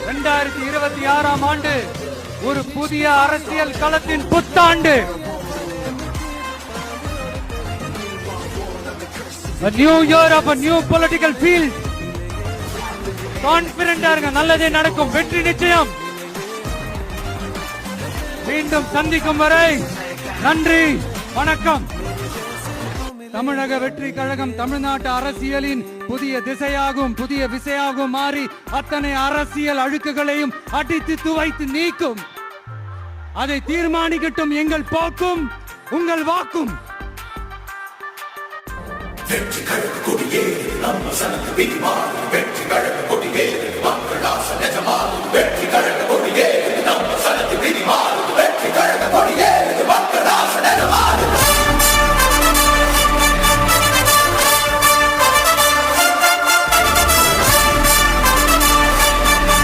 2026ஆம் ஆண்டு ஒரு புதிய அரசியல் களத்தின் புத்தாண்டு. A new year of a new political field. கான்பிடென்டா இருங்க, நல்லதே நடக்கும், வெற்றி நிச்சயம். மீண்டும் சந்திக்கும் வரை நன்றி, வணக்கம். தமிழக வெற்றி கழகம் தமிழ்நாட்டு அரசியலின் புதிய திசையாகும், புதிய விசையாகும் மாறி அத்தனை அரசியல் அழுக்குகளையும் அடித்து துவைத்து நீக்கும். அதை தீர்மானிக்கட்டும் எங்கள் போக்கும், உங்கள் வாக்கும். வெற்றி கழக கொடியே நம்ம சனத்து வெற்றி கழக கொடியே